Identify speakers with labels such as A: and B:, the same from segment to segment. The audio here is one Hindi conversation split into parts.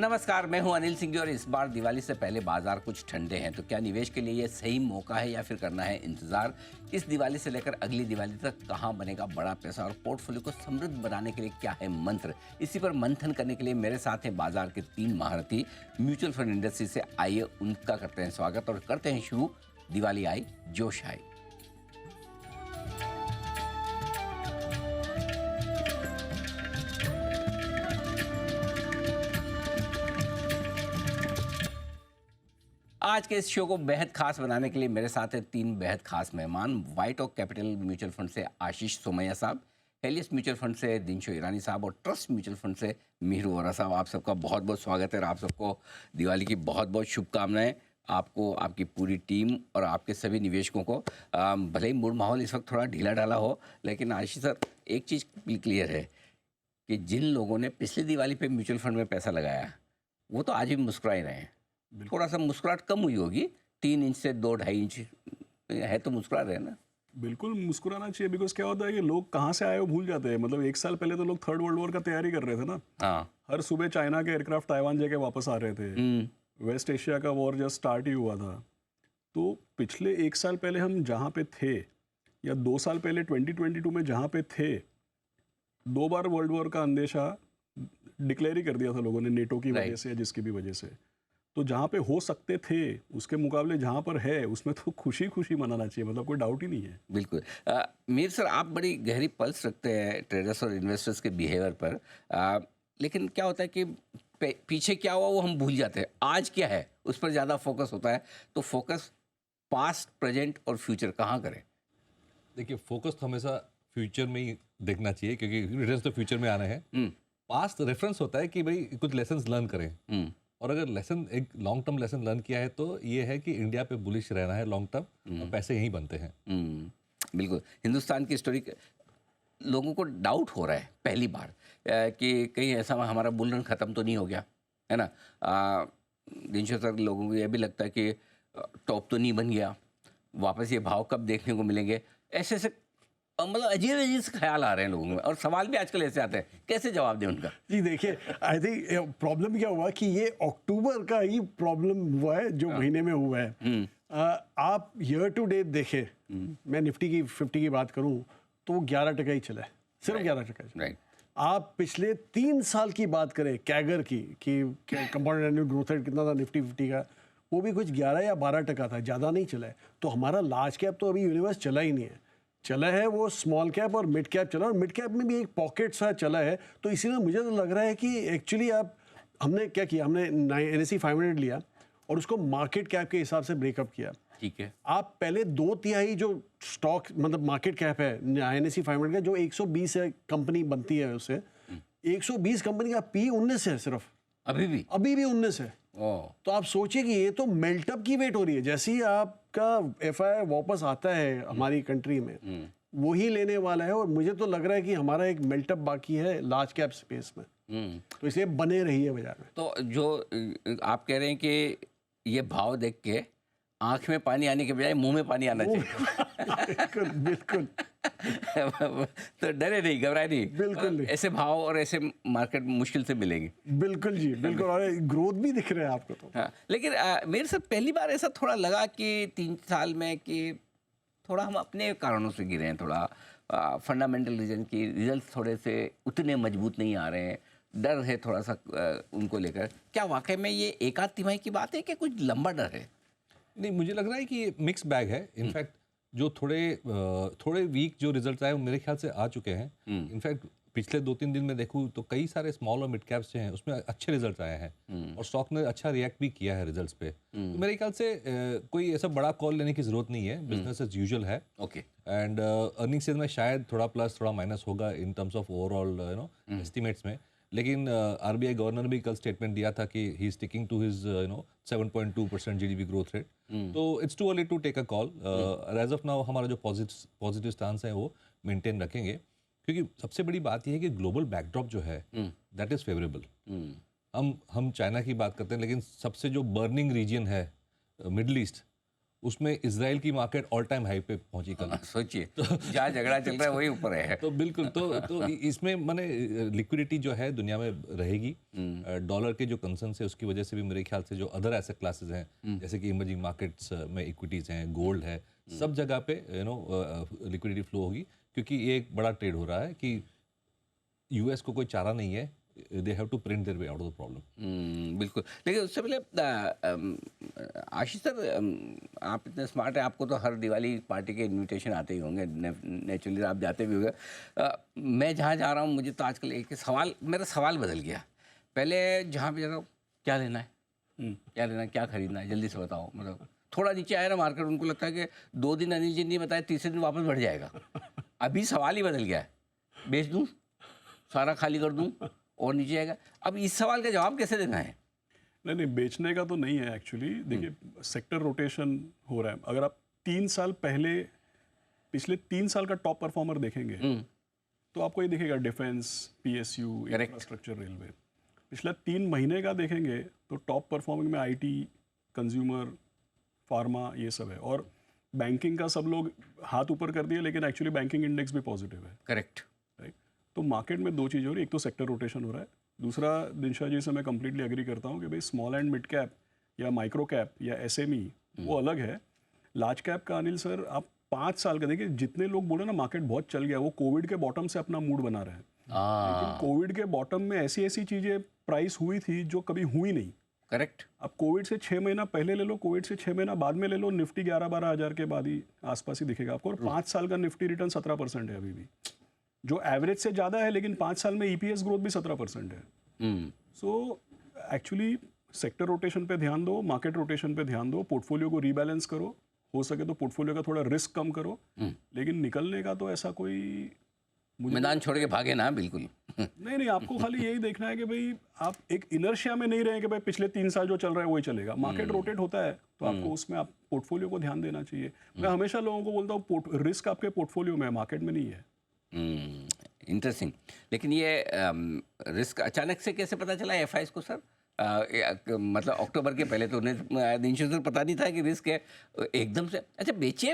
A: नमस्कार, मैं हूं अनिल सिंह और इस बार दिवाली से पहले बाजार कुछ ठंडे हैं, तो क्या निवेश के लिए ये सही मौका है या फिर करना है इंतजार? इस दिवाली से लेकर अगली दिवाली तक कहां बनेगा बड़ा पैसा और पोर्टफोलियो को समृद्ध बनाने के लिए क्या है मंत्र? इसी पर मंथन करने के लिए मेरे साथ हैं बाजार के 3 महारथी म्यूचुअल फंड इंडस्ट्री से। आइए उनका करते हैं स्वागत और करते हैं शुरू। दिवाली आई, जोश आई। आज के इस शो को बेहद खास बनाने के लिए मेरे साथ हैं 3 बेहद खास मेहमान। वाइट ऑक कैपिटल म्यूचुअल फंड से आशीष सोमैया साहब, हेलियस म्यूचुअल फंड से दिनशो ईरानी साहब और ट्रस्ट म्यूचुअल फंड से मीर वोरा साहब। आप सबका बहुत बहुत स्वागत है और आप सबको दिवाली की बहुत बहुत शुभकामनाएं। आपको, आपकी पूरी टीम और आपके सभी निवेशकों को। भले ही मूड माहौल इस वक्त थोड़ा ढीला ढाला हो, लेकिन आशीष सर, एक चीज़ क्लियर है कि जिन लोगों ने पिछली दिवाली पे म्यूचुअल फंड में पैसा लगाया वो तो आज भी मुस्कुरा ही रहे हैं। थोड़ा सा मुस्कुराहट कम हुई होगी, 3 इंच से 2-2.5 इंच है, तो मुस्कुरा रहे हैं ना।
B: बिल्कुल मुस्कुराना चाहिए, बिकॉज क्या होता है कि लोग कहाँ से आए वो भूल जाते हैं। मतलब 1 साल पहले तो लोग 3rd वर्ल्ड वॉर का तैयारी कर रहे थे ना।
A: हाँ,
B: हर सुबह चाइना के एयरक्राफ्ट ताइवान जाके वापस आ रहे थे। वेस्ट एशिया का वॉर जस्ट स्टार्ट ही हुआ था। तो पिछले 1 साल पहले हम जहाँ पे थे, या 2 साल पहले 2022 में जहाँ पे थे, 2 बार वर्ल्ड वॉर का अंदेशा डिक्लेयर ही कर दिया था लोगों ने, नेटो की वजह से या जिसकी भी वजह से। तो जहाँ पे हो सकते थे उसके मुकाबले जहाँ पर है उसमें तो खुशी खुशी मनाना चाहिए, मतलब कोई डाउट ही नहीं है।
A: बिल्कुल। मीर सर, आप बड़ी गहरी पल्स रखते हैं ट्रेडर्स और इन्वेस्टर्स के बिहेवियर पर, लेकिन क्या होता है कि पीछे क्या हुआ वो हम भूल जाते हैं, आज क्या है उस पर ज़्यादा फोकस होता है। तो फोकस पास्ट, प्रेजेंट और फ्यूचर कहाँ करें?
C: देखिए, फोकस तो हमेशा फ्यूचर में ही देखना चाहिए, क्योंकि रिटर्न्स तो फ्यूचर में आने हैं। पास्ट रेफरेंस होता है कि भाई कुछ लेसन्स लर्न करें, और अगर लेसन, एक लॉन्ग टर्म लेसन लर्न किया है तो ये है कि इंडिया पे बुलिश रहना है लॉन्ग टर्म, और पैसे यहीं बनते हैं।
A: बिल्कुल। हिंदुस्तान की स्टोरी, लोगों को डाउट हो रहा है पहली बार कि कहीं ऐसा हमारा बुल रन ख़त्म तो नहीं हो गया है ना। दिनशो सर, लोगों को यह भी लगता है कि टॉप तो नहीं बन गया, वापस ये भाव कब देखने को मिलेंगे, ऐसे ऐसे मतलब अजीब अजीब से ख्याल आ रहे हैं लोगों में, और सवाल भी आजकल ऐसे आते हैं, कैसे जवाब दें उनका?
D: जी देखिए, आई थिंक प्रॉब्लम क्या हुआ कि ये अक्टूबर का ही प्रॉब्लम हुआ है जो महीने में हुआ है। आप ईयर टू डेट देखें, मैं निफ्टी की 50 की बात करूं तो 11% ही चला है, सिर्फ 11%।
A: राइट।
D: आप पिछले 3 साल की बात करें कैगर की, कि कंपाउंड एनुअल ग्रोथ रेट कितना था निफ्टी 50 का, वो भी कुछ 11 या 12% था, ज़्यादा नहीं चला है। तो हमारा लार्ज कैप तो अभी यूनिवर्स चला ही नहीं है, चला है वो स्मॉल कैप और मिड कैप चला, और मिड कैप में भी एक पॉकेट सा चला है। तो इसीलिए मुझे तो लग रहा है कि एक्चुअली हमने क्या किया, हमने NSE 500 लिया और उसको मार्केट कैप के हिसाब से ब्रेकअप किया।
A: ठीक है।
D: आप पहले 2/3 जो स्टॉक, मतलब मार्केट कैप है NSE 500 का, जो 120 कंपनी बनती है, उससे 120 कंपनी का P 19 है सिर्फ, अभी भी 19 है। तो आप सोचिए कि ये तो मेल्टअप की वेट हो रही है। जैसे ही आपका FII वापस आता है हमारी कंट्री में, वही लेने वाला है, और मुझे तो लग रहा है कि हमारा एक मेल्टअप बाकी है लार्ज कैप स्पेस में। तो इसलिए बने रही है बाजार में।
A: तो जो आप कह रहे हैं कि ये भाव देख के आंख में पानी आने के बजाय मुंह में पानी आना चाहिए।
D: बिल्कुल बिल्कुल।
A: तो डरे नहीं, घबराए नहीं,
D: बिल्कुल नहीं।
A: ऐसे भाव और ऐसे मार्केट मुश्किल से मिलेंगे।
D: बिल्कुल जी, बिल्कुल। और ग्रोथ भी दिख रहा है आपको तो।
A: हाँ, लेकिन मेरे से पहली बार ऐसा थोड़ा लगा कि 3 साल में कि थोड़ा हम अपने कारणों से गिरे हैं, थोड़ा फंडामेंटल रीजन की रिजल्ट थोड़े से उतने मजबूत नहीं आ रहे हैं, डर है थोड़ा सा उनको लेकर। क्या वाकई में ये 1 आध तिमाही की बात है कि कुछ लंबा डर है?
C: नहीं, मुझे लग रहा है कि ये मिक्स बैग है। इनफैक्ट जो थोड़े वीक जो रिजल्ट आए वो मेरे ख्याल से आ चुके हैं। इनफैक्ट पिछले 2-3 दिन में देखूँ तो कई सारे स्मॉल और मिड कैप्स जो हैं उसमें अच्छे रिजल्ट आए हैं, और स्टॉक ने अच्छा रिएक्ट भी किया है रिजल्ट्स पे। तो मेरे ख्याल से कोई ऐसा बड़ा कॉल लेने की जरूरत नहीं है, बिजनेस एज यूजुअल है।
A: ओके।
C: एंड अर्निंग सीजन में शायद थोड़ा प्लस थोड़ा माइनस होगा in terms of overall estimates में, लेकिन RBI गवर्नर ने भी कल स्टेटमेंट दिया था कि he is sticking to his 7.2% GDP growth rate. तो it's too early to take a call. As of now हमारा जो पॉजिटिव स्टांस है वो मेंटेन रखेंगे, क्योंकि सबसे बड़ी बात यह है कि ग्लोबल बैकड्रॉप जो है दैट इज़ फेवरेबल। हम चाइना की बात करते हैं, लेकिन सबसे जो बर्निंग रीजन है मिडल ईस्ट, उसमें इजराइल की मार्केट ऑल टाइम हाई पे पहुंची कल।
A: सोचिए जहाँ झगड़ा चल रहा है वही ऊपर है।
C: तो बिल्कुल, तो इसमें माने लिक्विडिटी जो है दुनिया में रहेगी। डॉलर के जो कंसर्न है उसकी वजह से भी मेरे ख्याल से जो अदर एसेट क्लासेस हैं जैसे कि इमर्जिंग मार्केट्स में इक्विटीज़ हैं, गोल्ड है, सब जगह पे लिक्विडिटी फ्लो होगी, क्योंकि ये एक बड़ा ट्रेड हो रहा है कि यूएस को कोई चारा नहीं है, they have to print their way out of the problem.
A: बिल्कुल, लेकिन उससे पहले आशीष सर, आप इतने स्मार्ट हैं, आपको तो हर दिवाली पार्टी के इनविटेशन आते ही होंगे, नेचुरली आप जाते भी होंगे। मैं जहाँ जा रहा हूँ मुझे तो आजकल एक सवाल, मेरा सवाल बदल गया। पहले जहाँ पे जा रहा हूँ क्या लेना है, क्या लेना है, क्या खरीदना है, जल्दी से बताओ। मतलब थोड़ा नीचे आया ना मार्केट, उनको लगता है कि 2 दिन अनिल जी ने बताया, तीसरे दिन वापस बढ़ जाएगा। अभी सवाल ही बदल गया है, बेच दूँ, सारा खाली कर दूँ और नीचे आएगा। अब इस सवाल का जवाब कैसे देना है?
B: नहीं, बेचने का तो नहीं है एक्चुअली। देखिए, सेक्टर रोटेशन हो रहा है। अगर आप 3 साल पहले, पिछले 3 साल का टॉप परफॉर्मर देखेंगे तो आपको ये दिखेगा डिफेंस, पीएसयू, इंफ्रास्ट्रक्चर, रेलवे। पिछला 3 महीने का देखेंगे तो टॉप परफॉर्मिंग में आईटी, कंज्यूमर, फार्मा, ये सब है। और बैंकिंग का सब लोग हाथ ऊपर कर दिए, लेकिन एक्चुअली बैंकिंग इंडेक्स भी पॉजिटिव है।
A: करेक्ट।
B: तो मार्केट में 2 चीज़ हो रही है, एक तो सेक्टर रोटेशन हो रहा है, दूसरा दिनशा जी से मैं कंप्लीटली एग्री करता हूँ कि भाई स्मॉल एंड मिड कैप या माइक्रो कैप या एसएमई वो अलग है। लार्ज कैप का अनिल सर आप 5 साल का देखिए, जितने लोग बोले ना मार्केट बहुत चल गया, वो कोविड के बॉटम से अपना मूड बना रहे हैं। लेकिन कोविड के बॉटम में ऐसी ऐसी चीज़ें प्राइस हुई थी जो कभी हुई नहीं।
A: करेक्ट।
B: अब कोविड से 6 महीना पहले ले लो, कोविड से 6 महीना बाद में ले लो, निफ्टी 11-12 हज़ार के बाद ही आसपास ही दिखेगा आपको। और 5 साल का निफ्टी रिटर्न 17% है अभी भी, जो एवरेज से ज़्यादा है, लेकिन 5 साल में ईपीएस ग्रोथ भी 17% है। सो एक्चुअली सेक्टर रोटेशन पे ध्यान दो, मार्केट रोटेशन पे ध्यान दो, पोर्टफोलियो को रीबैलेंस करो, हो सके तो पोर्टफोलियो का थोड़ा रिस्क कम करो, लेकिन निकलने का तो ऐसा कोई
A: मैदान छोड़ के भागे ना, बिल्कुल।
B: नहीं, आपको खाली यही देखना है कि भाई आप एक इनर्शिया में नहीं रहे कि भाई पिछले 3 साल जो चल रहा है वही चलेगा। मार्केट रोटेट होता है तो आपको उसमें आप पोर्टफोलियो को ध्यान देना चाहिए। मैं हमेशा लोगों को बोलता हूँ रिस्क आपके पोर्टफोलियो में है, मार्केट में नहीं है।
A: इंटरेस्टिंग। लेकिन ये रिस्क अचानक से कैसे पता चला एफआईएस को सर? मतलब अक्टूबर के पहले तो उन्हें दिन से पता नहीं था कि रिस्क है, एकदम से अच्छा बेचिए,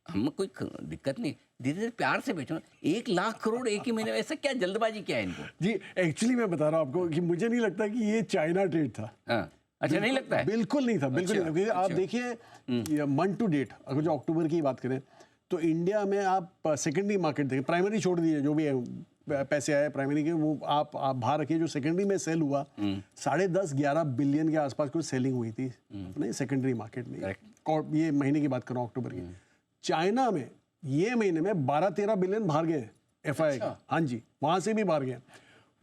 A: हम कोई दिक्कत नहीं, धीरे धीरे प्यार से बेचो। 1 लाख करोड़ एक ही महीने में, ऐसा क्या जल्दबाजी क्या है इनको?
D: जी एक्चुअली मैं बता रहा हूँ आपको कि मुझे नहीं लगता कि ये चाइना ट्रेड था।
A: अच्छा, नहीं लगता है?
D: बिल्कुल नहीं था, बिल्कुल नहीं था, क्योंकि आप देखिए मंथ टू डेट अगर जो अक्टूबर की बात करें तो इंडिया में आप सेकेंडरी मार्केट देखें, प्राइमरी छोड़ दीजिए, जो भी है पैसे आए प्राइमरी के वो आप बाहर रखिए, जो सेकेंडरी में सेल हुआ 10.5-11 बिलियन के आसपास कुछ सेलिंग हुई थी अपने सेकेंडरी मार्केट में। और ये महीने की बात कर रहा हूँ अक्टूबर की। चाइना में ये महीने में 12-13 बिलियन बाहर गए एफआई का। हाँ जी, वहां से भी बाहर गए।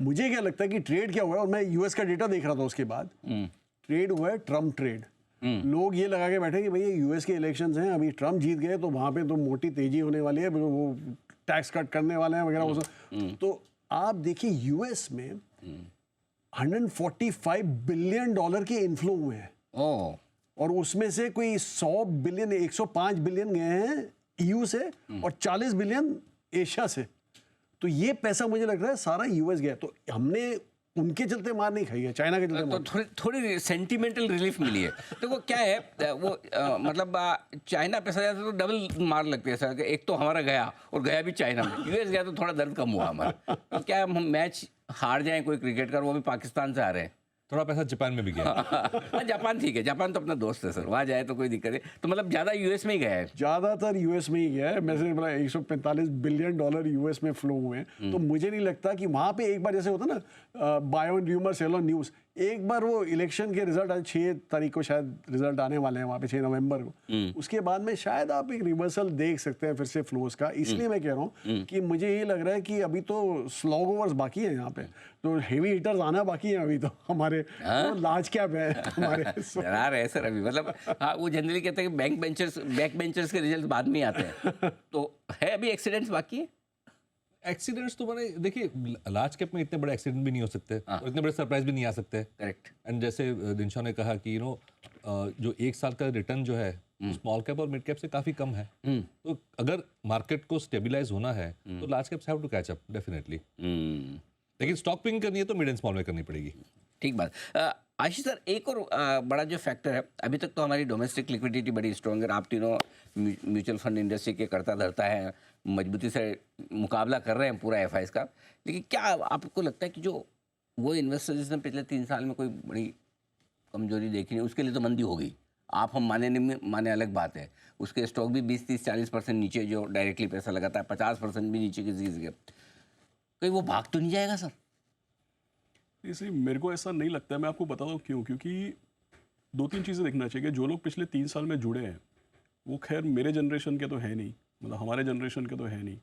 D: मुझे क्या लगता है कि ट्रेड क्या हुआ है, और मैं यूएस का डेटा देख रहा था उसके बाद, ट्रेड हुआ है ट्रम्प ट्रेड। लोग ये लगा के बैठे कि भाई यूएस के इलेक्शंस हैं, अभी ट्रम्प जीत गए तो वहां पे तो मोटी तेजी होने वाली है, वो टैक्स कट करने वाले हैं वगैरह वो सब। तो आप देखिए यूएस में 145 बिलियन डॉलर के इनफ्लो हुए हैं, और उसमें से कोई 100 बिलियन 105 बिलियन गए हैं ईयू से और 40 बिलियन एशिया से। तो ये पैसा मुझे लग रहा है सारा यूएस गया। तो हमने उनके चलते मार नहीं खाई है, चाइना के चलते
A: तो थोड़ी सेंटिमेंटल रिलीफ मिली है। तो वो क्या है वो मतलब चाइना पैसा जाता तो डबल मार लगती है सर। एक तो हमारा गया और गया भी चाइना में, यूएस गया तो थोड़ा दर्द कम हुआ हमारा। तो क्या हम मैच हार जाएं कोई क्रिकेटर, वो भी पाकिस्तान से आ रहे हैं,
C: थोड़ा पैसा जापान में भी गया।
A: जापान ठीक है, जापान तो अपना दोस्त है सर, वहाँ जाए तो कोई दिक्कत नहीं। तो मतलब ज़्यादा यूएस में ही गया है?
D: ज़्यादातर यूएस में ही गया है। मैं से बोला 145 बिलियन डॉलर यूएस में फ्लो हुए हैं। तो मुझे नहीं लगता कि वहाँ पे एक बार जैसे होता ना buy on rumour sell on news, एक बार वो इलेक्शन के रिजल्ट आज 6 तारीख को शायद रिजल्ट आने वाले हैं वहाँ पे, 6 नवंबर को, उसके बाद में शायद आप एक रिवर्सल देख सकते हैं फिर से फ्लोज का। इसलिए मैं कह रहा हूँ कि मुझे ये लग रहा है कि अभी तो स्लॉग ओवर्स बाकी है यहाँ पे, तो हेवी हिटर्स आना बाकी है अभी तो हमारे, तो लार्ज कैप है हमारे
A: डरा रहे सर अभी। मतलब हाँ, वो जनरली कहते हैं कि बैक बेंचर्स के रिजल्ट बाद में आते हैं, तो है अभी एक्सीडेंट्स बाकी है।
C: एक्सीडेंट्स तो मैंने देखिए लार्ज कैप में इतने बड़े एक्सीडेंट भी नहीं हो सकते और इतने बड़े सरप्राइज भी नहीं आ सकते।
A: करेक्ट।
C: एंड जैसे दिनशा ने कहा कि जो 1 साल का रिटर्न जो है स्मॉल कैप और मिड कैप से काफी कम है। तो अगर मार्केट को स्टेबलाइज होना है तो large caps have to catch up definitely. लेकिन स्टॉक पिकिंग करनी है तो मिड एंड स्मॉल में करनी पड़ेगी।
A: ठीक बात। आशीष सर, एक और बड़ा जो फैक्टर है, अभी तक तो हमारी डोमेस्टिक लिक्विडिटी बड़ी स्ट्रॉन्ग है, आप तीनों म्यूचुअल फंड इंडस्ट्री के करता धरता है, मजबूती से मुकाबला कर रहे हैं पूरा एफआईज का, लेकिन क्या आपको लगता है कि जो वो इन्वेस्टर जिसने पिछले 3 साल में कोई बड़ी कमजोरी देखी नहीं, उसके लिए तो मंदी हो गई, आप हम माने नहीं माने अलग बात है, उसके स्टॉक भी 20-30-40% नीचे जो डायरेक्टली पैसा लगाता है, 50% भी नीचे किसी के, कहीं वो भाग तो नहीं जाएगा सर?
B: इसी मेरे को ऐसा नहीं लगता है, मैं आपको बताता हूँ क्यों। क्योंकि 2-3 चीज़ें देखना चाहिए। जो लोग पिछले 3 साल में जुड़े हैं वो खैर मेरे जनरेशन के तो है नहीं, मतलब हमारे जनरेशन के तो है नहीं।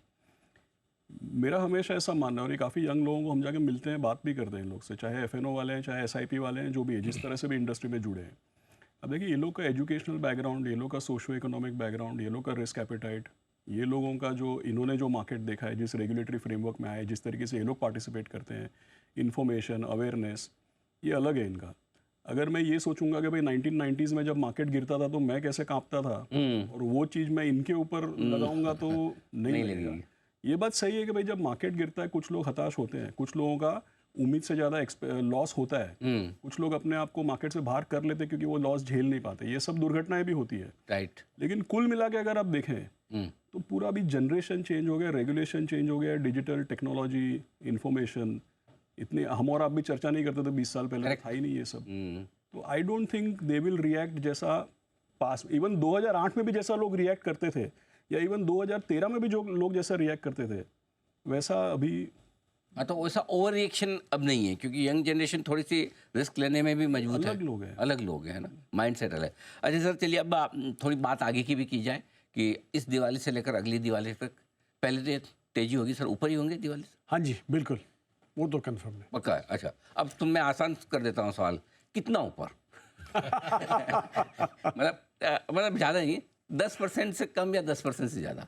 B: मेरा हमेशा ऐसा मानना है, और ये काफ़ी यंग लोगों को हम जाके मिलते हैं, बात भी करते हैं इन लोग से, चाहे एफएनओ वाले हैं, चाहे एसआईपी वाले हैं, जो भी है, जिस तरह से भी इंडस्ट्री में जुड़े हैं। अब देखिए, ये लोग का एजुकेशनल बैकग्राउंड, ये लोग का सोशो इकोनॉमिक बैकग्राउंड, ये लोग का रिस्क एपेटाइट, ये लोगों का जो इन्होंने जो मार्केट देखा है, जिस रेगुलेटरी फ्रेमवर्क में आए, जिस तरीके से ये लोग पार्टिसिपेट करते हैं, इन्फॉर्मेशन अवेयरनेस, ये अलग है इनका। अगर मैं ये सोचूंगा कि भाई 1990s में जब मार्केट गिरता था तो मैं कैसे कांपता था, और वो चीज़ मैं इनके ऊपर लगाऊंगा तो नहीं लगेगा। ये बात सही है कि भाई जब मार्केट गिरता है कुछ लोग हताश होते हैं, कुछ लोगों का उम्मीद से ज़्यादा लॉस होता है, कुछ लोग अपने आप को मार्केट से बाहर कर लेते हैं क्योंकि वो लॉस झेल नहीं पाते, ये सब दुर्घटनाएं भी होती है।
A: राइट।
B: लेकिन कुल मिला के अगर आप देखें तो पूरा अभी जनरेशन चेंज हो गया, रेगुलेशन चेंज हो गया, डिजिटल टेक्नोलॉजी, इंफॉर्मेशन, इतने हम और आप भी चर्चा नहीं करते थे 20 साल पहले, था ही नहीं ये सब। तो I don't think they will react जैसा पास, इवन 2008 में भी जैसा लोग रिएक्ट करते थे, या इवन 2013 में भी जो लोग जैसा रिएक्ट करते थे, वैसा अभी।
A: हाँ, तो वैसा ओवर रिएक्शन अब नहीं है, क्योंकि यंग जनरेशन थोड़ी सी रिस्क लेने में भी मजबूत है, अलग लोग हैं ना, माइंड सेट अलग। अच्छा सर, चलिए अब थोड़ी बात आगे की भी की जाए कि इस दिवाली से लेकर अगली दिवाली तक पहले तो तेजी होगी सर, ऊपर ही होंगे दिवाली से?
D: हाँ जी बिल्कुल, वो तो कंफर्म है,
A: पक्का है। अच्छा, अब तुम मैं आसान कर देता हूँ सवाल, कितना ऊपर? मतलब ज़्यादा नहीं, 10% से कम या 10% से ज़्यादा,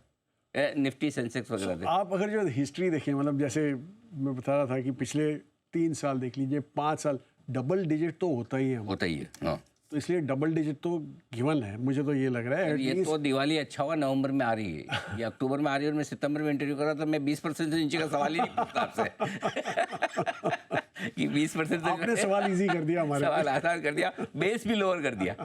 A: निफ्टी सेंसेक्स वगैरह?
D: आप अगर जो हिस्ट्री देखें, मतलब जैसे मैं बता रहा था कि पिछले 3 साल देख लीजिए, 5 साल, डबल डिजिट तो होता ही है,
A: होता ही है। हाँ,
D: तो इसलिए डबल डिजिट तो गिवन है, मुझे तो ये लग रहा है।
A: ये तो दिवाली अच्छा हुआ नवंबर में आ रही है, ये अक्टूबर में आ रही है, और मैं सितंबर में इंटरव्यू कर रहा था, मैं 20% से नीचे का सवाल ही नहीं पूछता आपसे कि 20% से।
D: आपने सवाल इजी कर दिया, हमारे
A: सवाल आसान कर दिया, बेस भी लोअर कर दिया,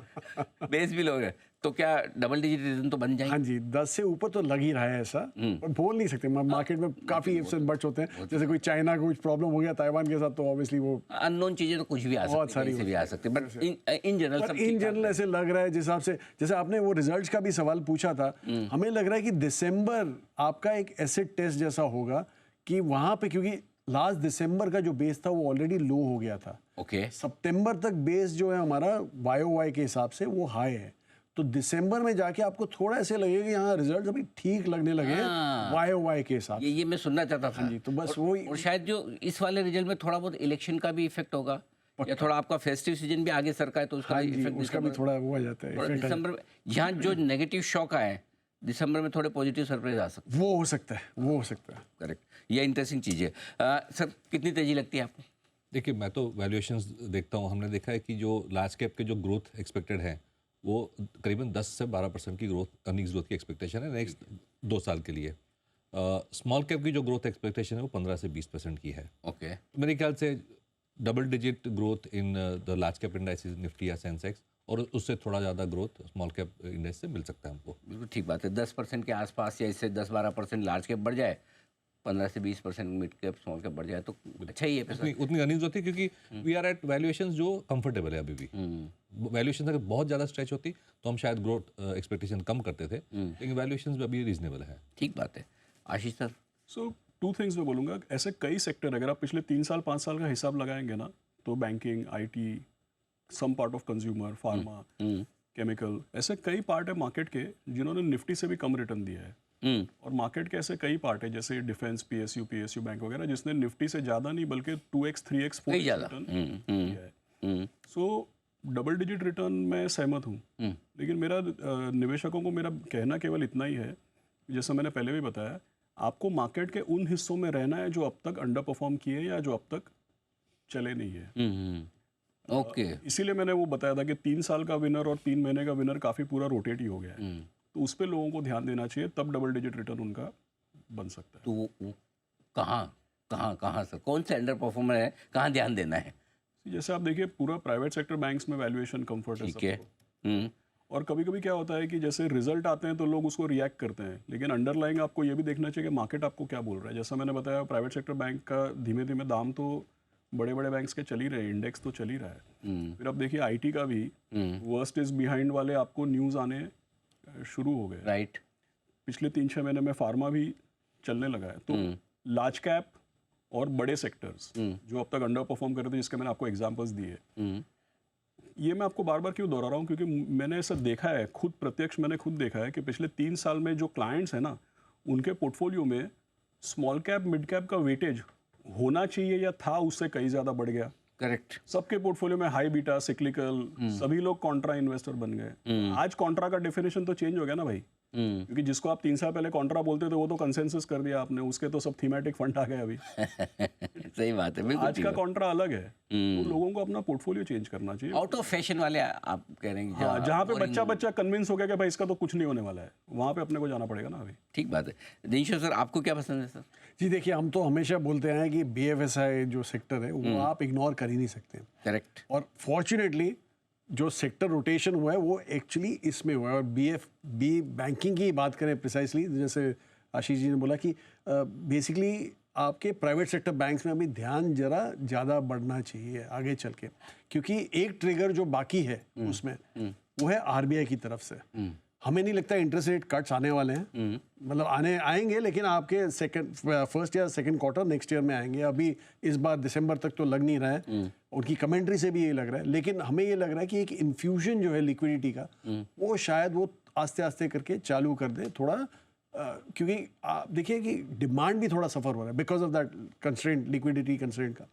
A: बेस भी लोअर। तो क्या डबल डिजिट रिटर्न तो बन जाएंगे?
D: हाँ जी, 10 से ऊपर तो लग ही रहा है ऐसा, पर बोल नहीं सकते, मार्केट में काफ़ी इफ्स एंड बट्स होते हैं, जैसे कोई चाइना को कुछ प्रॉब्लम हो गया ताइवान के साथ, तो ऑब्वियसली वो
A: अननोन चीज़ें तो कुछ भी आ सकती है, कहीं से भी आ सकती है, बट इन जनरल सब
D: इन जनरल ऐसे लग रहा है, जिस हिसाब से जैसे आपने वो रिजल्ट्स का भी सवाल पूछा था, हमें लग रहा है कि दिसंबर आपका एक एसिड टेस्ट जैसा होगा, कि वहाँ पे क्योंकि लास्ट दिसंबर का जो बेस था वो ऑलरेडी लो हो गया था,
A: ओके,
D: सितंबर तक बेस जो है हमारा YOY के हिसाब से वो हाई है, तो दिसंबर में जाके आपको थोड़ा ऐसे लगेगा कि हाँ रिजल्ट अभी ठीक लगने लगे YOY के हिसाब से।
A: ये मैं सुनना चाहता था
D: जी, तो बस वो
A: और शायद जो इस वाले रिजल्ट में थोड़ा बहुत इलेक्शन का भी इफेक्ट होगा, या थोड़ा आपका फेस्टिव सीजन भी आगे सरका है तो उसका इफेक्ट,
D: उसका भी थोड़ा वो आ जाता है,
A: दिसंबर में यहाँ जो नेगेटिव शॉक आए, दिसंबर में थोड़े पॉजिटिव सरप्राइज आ सकते
D: हैं, वो हो सकता है, वो हो सकता है।
A: करेक्ट, ये इंटरेस्टिंग चीज़ है। सर, कितनी तेजी लगती है आपको?
C: देखिए, मैं तो वैल्यूएशंस देखता हूँ, हमने देखा है कि जो लार्ज कैप के जो ग्रोथ एक्सपेक्टेड है वो करीबन 10 से 12% की ग्रोथ, अर्निंग्स ग्रोथ की एक्सपेक्टेशन है नेक्स्ट 2 साल के लिए। स्मॉल कैप की जो ग्रोथ एक्सपेक्टेशन है वो 15 से 20% की है।
A: ओके,
C: मेरे ख्याल से double digit growth in the large cap indices, Nifty या सेंसेक्स, और उससे थोड़ा ज़्यादा ग्रोथ स्मॉल कैप इंडेक्स से मिल सकता है हमको।
A: बिल्कुल ठीक बात है, 10% के आसपास या इससे 10-12% लार्ज कैप बढ़ जाए, 15 से 20% मिड कैप स्मॉल कैप बढ़ जाए तो अच्छा ही है पैसा।
C: उतनी अर्निंग्स होती है क्योंकि वी आर एट वैल्यूएशंस जो कंफर्टेबल है अभी भी। वैल्यूएशन अगर बहुत ज़्यादा स्ट्रेच होती तो हम शायद ग्रोथ एक्सपेक्टेशन कम करते थे, लेकिन वैल्यूएशंस भी अभी रीजनेबल है।
A: ठीक बात है। आशीष सर?
B: सो 2 थिंग्स मैं बोलूँगा, ऐसे कई सेक्टर अगर आप पिछले 3 साल 5 साल का हिसाब लगाएंगे ना, तो banking, IT, some part of consumer, pharma, chemical, ऐसे कई पार्ट है मार्केट के जिन्होंने निफ्टी से भी कम रिटर्न दिया है। और मार्केट के ऐसे कई पार्ट है जैसे डिफेंस, PSU बैंक वगैरह, जिसने निफ्टी से ज़्यादा नहीं बल्कि 2x 3x 4x रिटर्न दिया है। सो डबल डिजिट रिटर्न मैं सहमत हूँ, लेकिन मेरा निवेशकों को मेरा कहना केवल इतना ही है, जैसा मैंने पहले भी बताया, आपको मार्केट के उन हिस्सों में रहना है जो अब तक अंडर परफॉर्म किए या जो अब तक चले नहीं है।
A: ओके,
B: इसीलिए मैंने वो बताया था कि 3 साल का विनर और 3 महीने का विनर काफ़ी पूरा रोटेट ही हो गया है, तो उस पर लोगों को ध्यान देना चाहिए, तब डबल डिजिट रिटर्न उनका बन सकता है।
A: तो वो कहाँ सर, कौन से अंडर परफॉर्मर है, कहाँ ध्यान देना है?
B: जैसे आप देखिए पूरा प्राइवेट सेक्टर बैंक्स में वैल्यूएशन कंफर्ट है
A: ठीक है।
B: सबको। और कभी कभी क्या होता है कि जैसे रिजल्ट आते हैं तो लोग उसको रिएक्ट करते हैं, लेकिन अंडरलाइंग आपको ये भी देखना चाहिए कि मार्केट आपको क्या बोल रहा है। जैसा मैंने बताया, प्राइवेट सेक्टर बैंक का धीमे धीमे दाम तो बड़े बड़े बैंक्स के चल ही रहे हैं, इंडेक्स तो चल ही रहा है। फिर आप देखिए आईटी का भी वर्स्ट इज बिहाइंड वाले आपको न्यूज़ आने शुरू हो गए।
A: राइट।
B: पिछले 3-6 महीने में फार्मा भी चलने लगा है। तो लार्ज कैप और बड़े सेक्टर्स जो अब तक अंडर परफॉर्म कर रहे थे, जिसके मैंने आपको एग्जांपल्स दिए, ये मैं आपको बार बार क्यों दोहरा रहा हूँ, क्योंकि मैंने ऐसा देखा है, खुद प्रत्यक्ष मैंने खुद देखा है कि पिछले 3 साल में जो क्लाइंट्स हैं ना, उनके पोर्टफोलियो में स्मॉल कैप मिड कैप का वेटेज होना चाहिए या था उससे कहीं ज़्यादा बढ़ गया।
A: करेक्ट।
B: सबके पोर्टफोलियो में हाई बीटा, सिक्लिकल, सभी लोग कॉन्ट्रा इन्वेस्टर बन गए। आज कॉन्ट्रा का डेफिनेशन तो चेंज हो गया ना भाई, क्योंकि जिसको आप 3 साल पहले कॉन्ट्रा बोलते थे वो तो कंसेंसस कर दिया आपने, उसके तो सब थीमेटिक फंड आ गए अभी।
A: सही बात है, बिल्कुल।
B: आज का कॉन्ट्रा अलग है, तो लोगों को अपना पोर्टफोलियो चेंज करना चाहिए।
A: आउट ऑफ फैशन वाले आप कह रहे हैं,
B: हाँ, जहाँ पे बच्चा कन्विंस हो गया कि भाई इसका तो कुछ नहीं होने वाला है, वहाँ पे अपने को जाना पड़ेगा ना अभी।
A: ठीक बात है। दिनशो सर, आपको क्या पसंद है सर?
D: जी देखिए, हम तो हमेशा बोलते हैं कि BFSI जो सेक्टर है वो आप इग्नोर कर ही नहीं सकते।
A: करेक्ट।
D: और फॉर्चुनेटली जो सेक्टर रोटेशन हुआ है वो एक्चुअली इसमें हुआ है। और बैंकिंग की बात करें प्रिसाइसली, जैसे आशीष जी ने बोला कि बेसिकली आपके प्राइवेट सेक्टर बैंक्स में अभी ध्यान जरा ज़्यादा बढ़ना चाहिए आगे चल के, क्योंकि एक ट्रिगर जो बाकी है उसमें वो है RBI की तरफ से। हमें नहीं लगता इंटरेस्ट रेट कट्स आने वाले हैं, मतलब आएंगे, लेकिन आपके फर्स्ट या सेकंड क्वार्टर नेक्स्ट ईयर में आएंगे। अभी इस बार दिसंबर तक तो लग नहीं रहा है, उनकी कमेंट्री से भी ये लग रहा है। लेकिन हमें ये लग रहा है कि एक इन्फ्यूजन जो है लिक्विडिटी का, वो शायद वो आस्ते आस्ते करके चालू कर दे थोड़ा, क्योंकि आप देखिए कि डिमांड भी थोड़ा सफ़र हो रहा है because of that constraint, liquidity constraint का।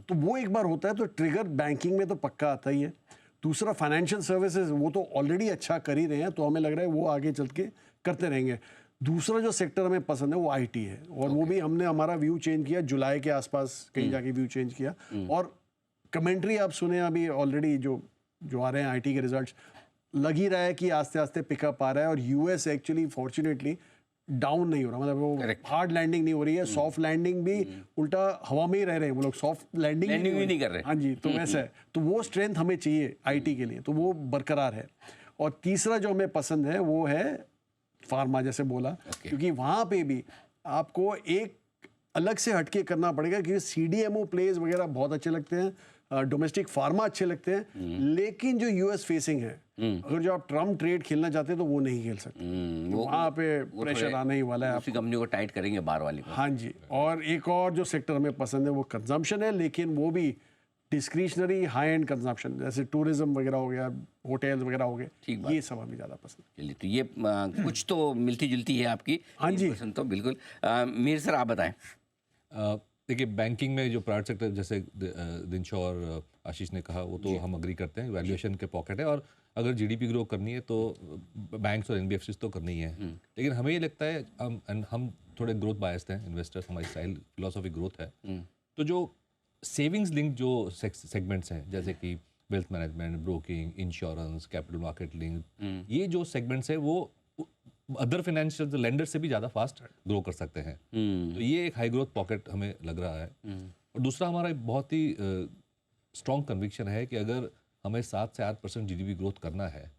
D: तो वो एक बार होता है तो ट्रिगर बैंकिंग में तो पक्का आता ही है। दूसरा फाइनेंशियल सर्विसेज, वो तो ऑलरेडी अच्छा कर ही रहे हैं, तो हमें लग रहा है वो आगे चल के करते रहेंगे। दूसरा जो सेक्टर हमें पसंद है वो IT है, और वो भी हमने हमारा व्यू चेंज किया जुलाई के आसपास, कहीं जाके व्यू चेंज किया। और कमेंट्री आप सुने अभी ऑलरेडी जो आ रहे हैं IT के रिजल्ट्स, लग ही रहा है कि आस्ते आस्ते पिकअप आ रहा है। और US एक्चुअली फॉर्चुनेटली डाउन नहीं हो रहा, मतलब वो हार्ड लैंडिंग नहीं हो रही है, सॉफ्ट लैंडिंग भी उल्टा हवा में ही रह रहे हैं वो लोग, सॉफ्ट लैंडिंग
A: भी नहीं कर रहे।
D: हाँ जी, तो वैसा है। तो वो स्ट्रेंथ हमें चाहिए IT के लिए, तो वो बरकरार है। और तीसरा जो हमें पसंद है वो है फार्मा, जैसे बोला, क्योंकि वहाँ पे भी आपको एक अलग से हटके करना पड़ेगा, क्योंकि CDMO प्लेज वगैरह बहुत अच्छे लगते हैं, डोमेस्टिक फार्मा अच्छे लगते हैं, लेकिन जो US फेसिंग है, अगर जो आप ट्रम्प ट्रेड खेलना चाहते हैं तो वो नहीं खेल सकते। वहाँ पे प्रेशर आने ही वाला है,
A: उसी कंपनी को टाइट करेंगे बाहर वाली को।
D: हाँ जी। और एक और जो सेक्टर हमें पसंद है वो कंजम्पशन है, लेकिन वो भी डिस्क्रिशनरी हाई एंड कंजम्पशन, जैसे टूरिज्म वगैरह हो गया, होटल्स वगैरह हो गए, ये सब हमें ज़्यादा पसंद है।
A: चलिए, तो ये कुछ तो मिलती जुलती है आपकी।
D: हाँ जी।
A: पसंद तो बिल्कुल। मीर सर, आप बताएं।
C: देखिए, बैंकिंग में जो प्राइवेट सेक्टर, जैसे दिनशो और आशीष ने कहा, वो तो हम अग्री करते हैं, वैल्यूएशन के पॉकेट है, और अगर GDP ग्रो करनी है तो बैंक्स और NBFCs तो करनी ही है। लेकिन हमें ये लगता है, हम थोड़े ग्रोथ बायस्ड हैं इन्वेस्टर्स, हमारी स्टाइल फिलोसॉफी ग्रोथ है। तो जो सेविंग्स लिंक जो सेगमेंट्स हैं, जैसे कि wealth management, broking, insurance, capital market link, ये जो सेगमेंट्स है वो अदर फाइनेंशियल लेंडर से भी ज़्यादा फास्ट ग्रो कर सकते हैं। तो ये एक हाई ग्रोथ पॉकेट हमें लग रहा है। और दूसरा, हमारा एक बहुत ही स्ट्रॉन्ग कन्विक्शन है कि अगर हमें 7 से 8% GDP ग्रोथ करना है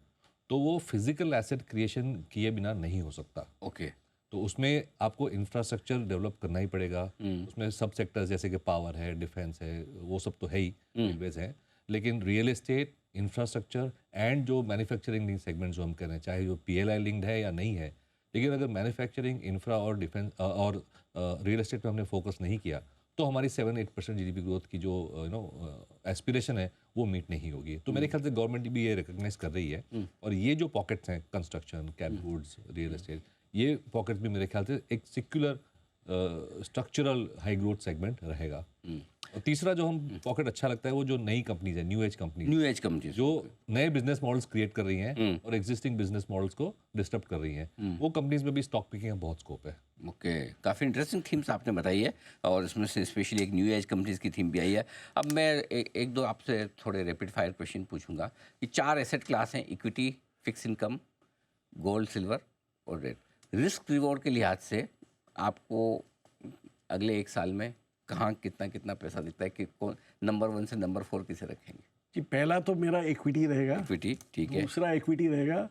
C: तो वो फिजिकल एसेट क्रिएशन किए बिना नहीं हो सकता।
A: ओके।
C: तो उसमें आपको इंफ्रास्ट्रक्चर डेवलप करना ही पड़ेगा। उसमें सब सेक्टर्स जैसे कि पावर है, डिफेंस है, वो सब तो है ही, रेलवेज है, लेकिन रियल एस्टेट, इंफ्रास्ट्रक्चर एंड जो मैन्युफैक्चरिंग लिंक सेगमेंट जो हम कह रहे हैं, चाहे जो PLI लिंक्ड है या नहीं है, लेकिन अगर मैन्युफैक्चरिंग, इंफ्रा और डिफेंस और रियल एस्टेट पे हमने फोकस नहीं किया तो हमारी 7-8% GDP ग्रोथ की जो एस्पिरेशन है वो मीट नहीं होगी। तो मेरे ख्याल से गवर्नमेंट भी ये रिकग्नाइज कर रही है। और ये जो पॉकेट्स हैं, construction, cap goods, real estate, ये पॉकेट्स भी मेरे ख्याल से एक secular structural high growth segment रहेगा। और तीसरा जो हम पॉकेट अच्छा लगता है वो जो नई कंपनीज है, न्यू एज कंपनीज जो नए बिजनेस मॉडल्स क्रिएट कर रही हैं और एग्जिस्टिंग बिजनेस मॉडल्स को डिस्टर्ब कर रही हैं, वो कंपनीज में भी स्टॉक पिकिंग का बहुत स्कोप है।
A: ओके, काफ़ी इंटरेस्टिंग थीम्स आपने बताई है, और इसमें से स्पेशली एक न्यू एज कंपनीज की थीम भी आई है। अब मैं एक दो आपसे थोड़े रैपिड फायर क्वेश्चन पूछूंगा कि 4 एसेट क्लास हैं, equity, fix income, gold, silver और रेड। रिस्क रिवॉर्ड के लिहाज से आपको अगले 1 साल में कहाँ कितना कितना पैसा दिखता है कि कौन नंबर 1 से नंबर 4 किसे रखेंगे?
D: कि पहला तो मेरा इक्विटी रहेगा,
A: इक्विटी, ठीक है।
D: दूसरा इक्विटी रहेगा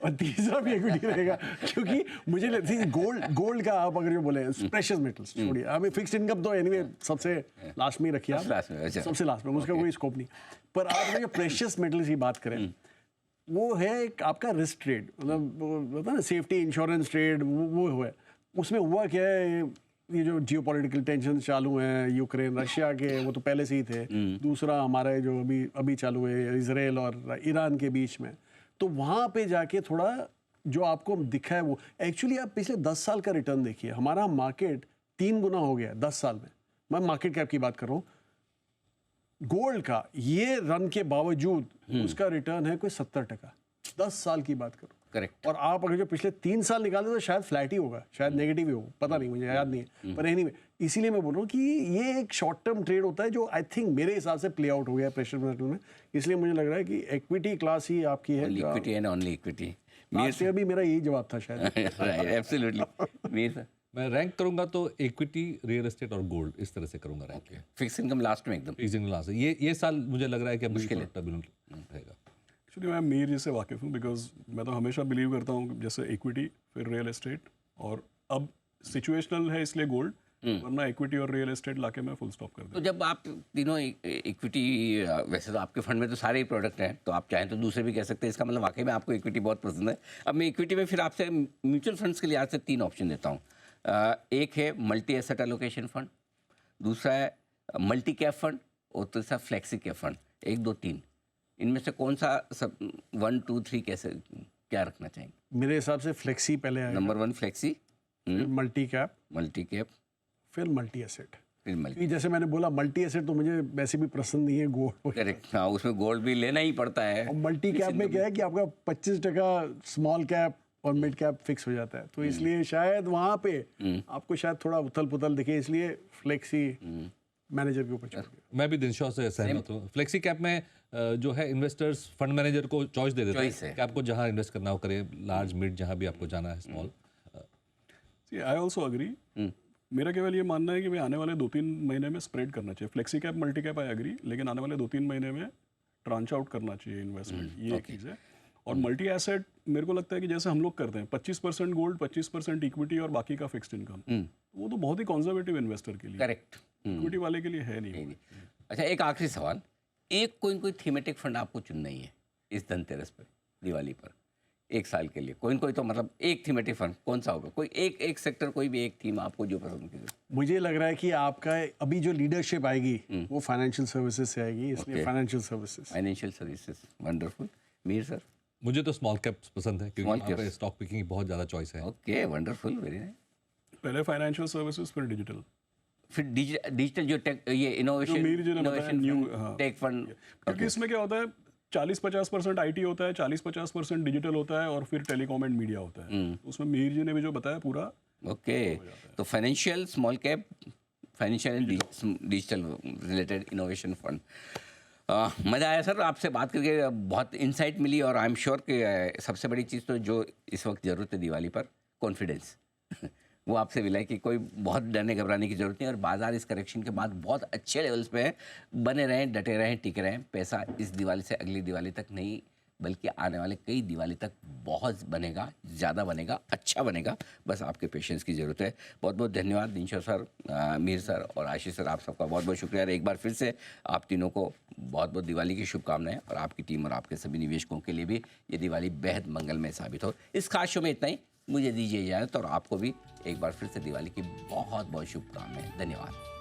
D: और तीसरा भी इक्विटी रहेगा, क्योंकि मुझे लगता है गोल्ड का आप अगर जो बोले प्रेशियस मेटल्स छोड़िए, हमें फिक्स्ड इनकम तो एनीवे सबसे लास्ट में ही रखिए आप,
A: लास्ट में, अच्छा।
D: सबसे लास्ट में, उसका कोई स्कोप नहीं। पर आप अगर जो प्रेशियस मेटल्स की बात करें, वो है एक आपका रिस्क ट्रेड, मतलब होता है ना सेफ्टी इंश्योरेंस ट्रेड, वो है। उसमें हुआ क्या है, ये जो जियोपॉलिटिकल टेंशन चालू हैं यूक्रेन रशिया के, वो तो पहले से ही थे। दूसरा हमारा जो अभी चालू है इजराइल और ईरान के बीच में, तो वहाँ पे जाके थोड़ा जो आपको दिखा है वो एक्चुअली आप पिछले 10 साल का रिटर्न देखिए, हमारा मार्केट 3 गुना हो गया 10 साल में। मैं मार्केट कैप की बात कर रहा हूँ। गोल्ड का ये रन के बावजूद उसका रिटर्न है कोई 70%, 10 साल की बात करो।
A: करेक्ट।
D: और आप अगर जो पिछले 3 साल निकाले तो शायद फ्लैट ही होगा, शायद नेगेटिव ही होगा, पता नहीं, मुझे याद नहीं है। पर एनीवे, इसीलिए मैं बोल रहा हूँ कि ये एक शॉर्ट टर्म ट्रेड होता है जो आई थिंक मेरे हिसाब से प्ले आउट हो गया प्रेशर मेटल में। इसलिए मुझे लग रहा है कि इक्विटी क्लास ही आपकी है।
A: Equity and only equity.
D: Last year भी मेरा यही जवाब था शायद।
A: एब्सोल्युटली। मीर सर?
C: मैं रैंक करूंगा तो इक्विटी, रियल एस्टेट और गोल्ड, इस तरह से करूंगा रैंक।
A: फिक्स इनकम लास्ट में एकदम।
C: फिक्स इनकम लास्ट, ये साल मुझे लग रहा है कि मुश्किल रहेगा।
B: एक्चुअली मैं मीर जी से वाकिफ़ हूँ, बिकॉज मैं तो हमेशा बिलीव करता हूँ जैसे इक्विटी, फिर रियल एस्टेट, और अब सिचुएशनल है इसलिए गोल्ड, वरना इक्विटी और रियल एस्टेट लाके मैं फुल स्टॉप कर दूँ।
A: तो जब आप तीनों इक्विटी, वैसे तो आपके फंड में तो सारे ही प्रोडक्ट हैं, तो आप चाहें तो दूसरे भी कह सकते हैं, इसका मतलब वाकई में आपको इक्विटी बहुत पसंद है। अब मैं इक्विटी में फिर आपसे म्यूचुअल फंड्स के लिए आज से 3 ऑप्शन देता हूँ। एक है मल्टी एसेट एलोकेशन फंड, दूसरा है मल्टी कैप फंड, और तीसरा फ्लेक्सी कैप फंड। 1, 2, 3 इनमें से कौन सा सब 1, 2, 3 कैसे क्या रखना चाहेंगे?
D: मेरे हिसाब से फ्लेक्सी पहले आएगा,
A: number 1 flexi,
D: multi cap,
A: multi cap,
D: फिर मल्टी एसेट।
A: फिर मल्टी।
D: क्योंकि जैसे मैंने बोला मल्टी एसेट तो मुझे वैसे भी पसंद नहीं है, गोल्ड।
A: करेक्ट, हाँ, उसमें गोल्ड भी लेना ही पड़ता है।
D: और मल्टी कैप में क्या है कि आपका 25% स्मॉल कैप और मिड कैप फिक्स हो जाता है, तो इसलिए शायद वहाँ पे आपको शायद थोड़ा उथल पुथल दिखे, इसलिए फ्लेक्सी मैनेजर के ऊपर छोड़ दिया।
C: मैं भी दिनशॉ से सहमत हूँ। फ्लेक्सी कैप में जो है इन्वेस्टर्स फंड मैनेजर को चॉइस दे देते हैं कि आपको जहाँ इन्वेस्ट करना हो करे, लार्ज मिड जहाँ भी आपको जाना है, स्मॉल।
B: I also agree. मेरा केवल ये मानना है कि भाई आने वाले 2-3 महीने में स्प्रेड करना चाहिए। Flexi cap, multi cap I agree, लेकिन आने वाले 2-3 महीने में ट्रांच आउट करना चाहिए इन्वेस्टमेंट, ये एक चीज़ है। और मल्टी एसेट मेरे को लगता है कि जैसे हम लोग करते हैं 25% गोल्ड, 25% इक्विटी और बाकी का फिक्स्ड इनकम, वो तो बहुत ही कंजर्वेटिव इन्वेस्टर के लिए,
A: करेक्ट,
B: इक्विटी वाले के लिए है नहीं।
A: अच्छा, एक आखिरी सवाल, एक कोई थीमेटिक फंड आपको चुनना ही है इस धनतेरस पर, दिवाली पर, 1 साल के लिए कोई तो मतलब एक थीमेटिक फंड कौन सा होगा? कोई एक सेक्टर, कोई भी एक थीम आपको जो पसंद की?
D: मुझे लग रहा है कि आपका अभी जो लीडरशिप आएगी वो फाइनेंशियल सर्विसेज से आएगी, इसलिए financial
A: services. Wonderful. Mir sir?
C: मुझे तो स्मॉल कैप्स पसंद है, क्योंकि वहाँ पे स्टॉक पिकिंग की बहुत ज़्यादा चॉइस है।
A: Okay, wonderful, very nice.
B: पहले फाइनेंशियल सर्विसेज, फिर डिजिटल,
A: फिर डिजिटल जो टेक, ये इनोवेशन टेक फंड।
B: क्योंकि इसमें क्या होता है, 40-50% आईटी होता है, 40-50% डिजिटल होता है, और फिर टेलीकॉम एंड मीडिया होता है। उसमें मीर जी ने भी जो बताया पूरा।
A: ओके, तो financial, small cap, financial and digital related innovation fund. मज़ा आया सर आपसे बात करके, बहुत इंसाइट मिली, और आई एम श्योर कि सबसे बड़ी चीज़ तो जो इस वक्त ज़रूरत है दिवाली पर, कॉन्फिडेंस वो आपसे मिला है कि कोई बहुत डरने घबराने की ज़रूरत नहीं, और बाजार इस करेक्शन के बाद बहुत अच्छे लेवल्स पे है। बने रहें, डटे रहें, टिके रहें। पैसा इस दिवाली से अगली दिवाली तक नहीं, बल्कि आने वाले कई दिवाली तक बहुत बनेगा, ज़्यादा बनेगा, अच्छा बनेगा। बस आपके पेशेंस की ज़रूरत है। बहुत बहुत धन्यवाद दिनशॉ सर, मीर सर और आशीष सर, आप सबका बहुत बहुत शुक्रिया। और एक बार फिर से आप तीनों को बहुत बहुत दिवाली की शुभकामनाएं, और आपकी टीम और आपके सभी निवेशकों के लिए भी ये दिवाली बेहद मंगलमय साबित हो। इस खास शो में इतना ही, मुझे दीजिए इजाज़त, और आपको भी एक बार फिर से दिवाली की बहुत बहुत शुभकामनाएं। धन्यवाद।